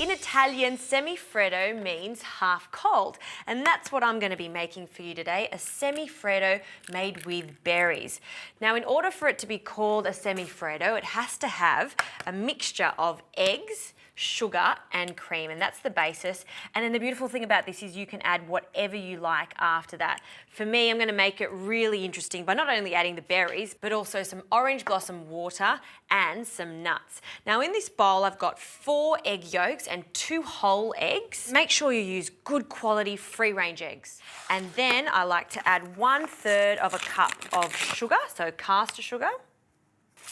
In Italian, semifreddo means half cold, and that's what I'm going to be making for you today, a semifreddo made with berries. Now, in order for it to be called a semifreddo, it has to have a mixture of eggs, sugar and cream, and that's the basis. And then the beautiful thing about this is you can add whatever you like after that. For me, I'm going to make it really interesting by not only adding the berries but also some orange blossom water and some nuts. Now in this bowl I've got 4 egg yolks and 2 whole eggs. Make sure you use good quality free range eggs. And then I like to add 1/3 of a cup of sugar, so caster sugar.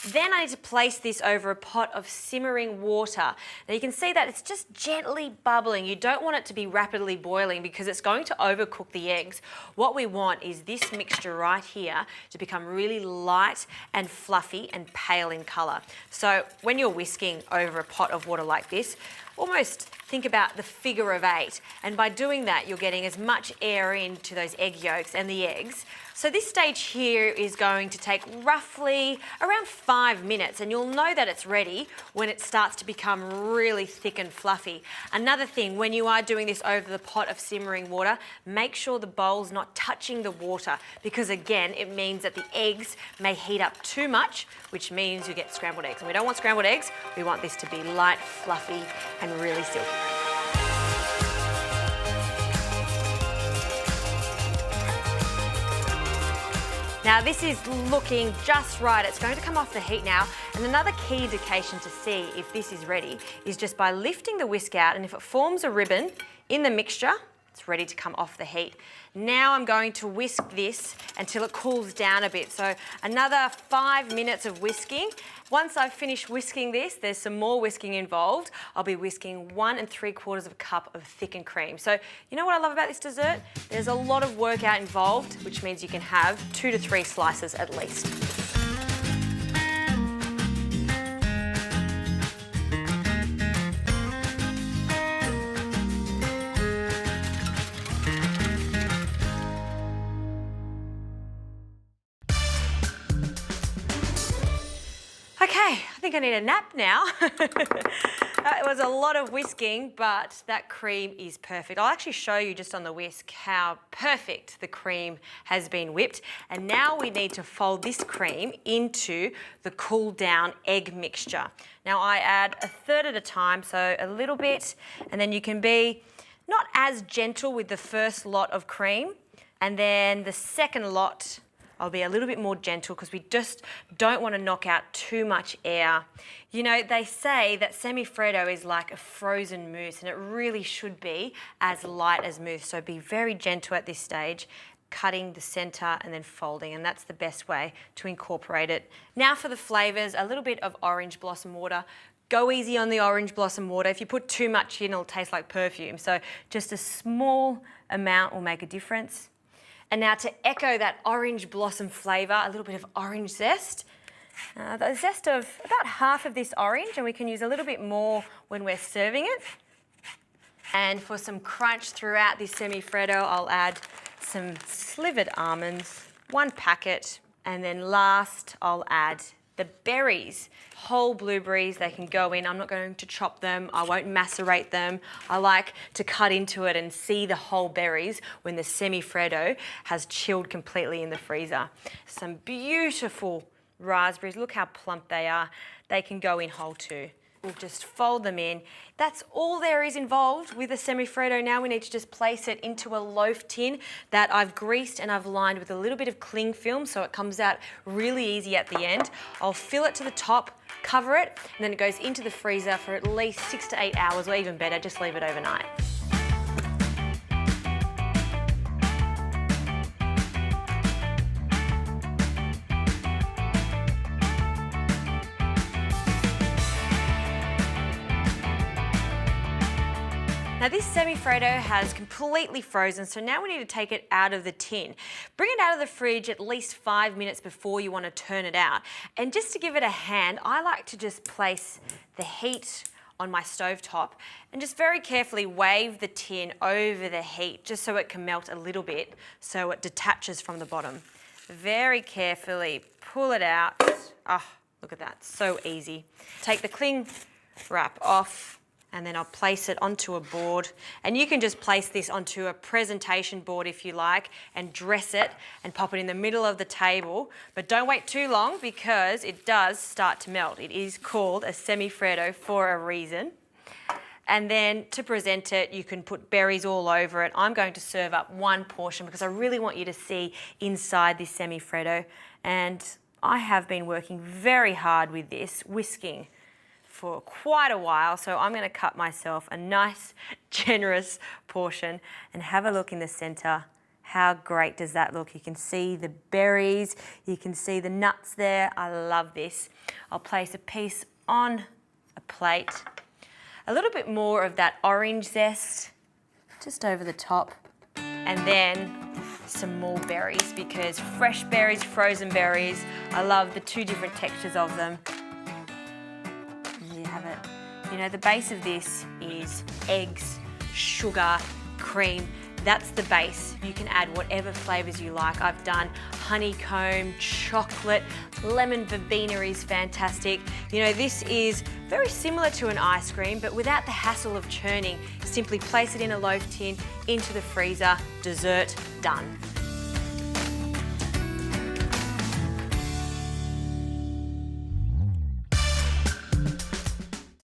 Then I need to place this over a pot of simmering water. Now you can see that it's just gently bubbling. You don't want it to be rapidly boiling because it's going to overcook the eggs. What we want is this mixture right here to become really light and fluffy and pale in colour. So when you're whisking over a pot of water like this, almost think about the figure of 8, and by doing that you're getting as much air into those egg yolks and the eggs. So this stage here is going to take roughly around 5 minutes, and you'll know that it's ready when it starts to become really thick and fluffy. Another thing, when you are doing this over the pot of simmering water, make sure the bowl's not touching the water, because again it means that the eggs may heat up too much, which means you get scrambled eggs, and we don't want scrambled eggs. We want this to be light, fluffy and really silky. Now this is looking just right. It's going to come off the heat now, and another key indication to see if this is ready is just by lifting the whisk out, and if it forms a ribbon in the mixture, it's ready to come off the heat. Now I'm going to whisk this until it cools down a bit. So another 5 minutes of whisking. Once I've finished whisking this, there's some more whisking involved. I'll be whisking 1 3/4 of a cup of thickened cream. So you know what I love about this dessert? There's a lot of workout involved, which means you can have 2 to 3 slices at least. Okay, I think I need a nap now. It was a lot of whisking, but that cream is perfect. I'll actually show you just on the whisk how perfect the cream has been whipped. And now we need to fold this cream into the cooled down egg mixture. Now I add 1/3 at a time, so a little bit, and then you can be not as gentle with the first lot of cream, and then the second lot I'll be a little bit more gentle because we just don't want to knock out too much air. You know, they say that semifreddo is like a frozen mousse, and it really should be as light as mousse. So be very gentle at this stage, cutting the centre and then folding, and that's the best way to incorporate it. Now for the flavours, a little bit of orange blossom water. Go easy on the orange blossom water. If you put too much in, it'll taste like perfume. So just a small amount will make a difference. And now to echo that orange blossom flavour, a little bit of orange zest. The zest of about half of this orange, and we can use a little bit more when we're serving it. And for some crunch throughout this semifreddo, I'll add some slivered almonds, 1 packet, and then last I'll add the berries. Whole blueberries, they can go in. I'm not going to chop them. I won't macerate them. I like to cut into it and see the whole berries when the semifreddo has chilled completely in the freezer. Some beautiful raspberries. Look how plump they are. They can go in whole too. We'll just fold them in. That's all there is involved with a semifreddo. Now we need to just place it into a loaf tin that I've greased and I've lined with a little bit of cling film so it comes out really easy at the end. I'll fill it to the top, cover it, and then it goes into the freezer for at least 6 to 8 hours, or even better, just leave it overnight. Now this semifreddo has completely frozen, so now we need to take it out of the tin. Bring it out of the fridge at least 5 minutes before you want to turn it out. And just to give it a hand, I like to just place the heat on my stovetop and just very carefully wave the tin over the heat just so it can melt a little bit so it detaches from the bottom. Very carefully pull it out. Oh, look at that, so easy. Take the cling wrap off and then I'll place it onto a board, and you can just place this onto a presentation board if you like and dress it and pop it in the middle of the table, but don't wait too long because it does start to melt. It is called a semifreddo for a reason. And then to present it, you can put berries all over it. I'm going to serve up one portion because I really want you to see inside this semifreddo, and I have been working very hard with this, whisking for quite a while, so I'm going to cut myself a nice generous portion and have a look in the center. How great does that look? You can see the berries, you can see the nuts there. I love this. I'll place a piece on a plate. A little bit more of that orange zest just over the top, and then some more berries, because fresh berries, frozen berries, I love the two different textures of them. You have it. You know, the base of this is eggs, sugar, cream. That's the base. You can add whatever flavors you like. I've done honeycomb, chocolate, lemon verbena is fantastic. You know, this is very similar to an ice cream, but without the hassle of churning. Simply place it in a loaf tin, into the freezer, dessert, done.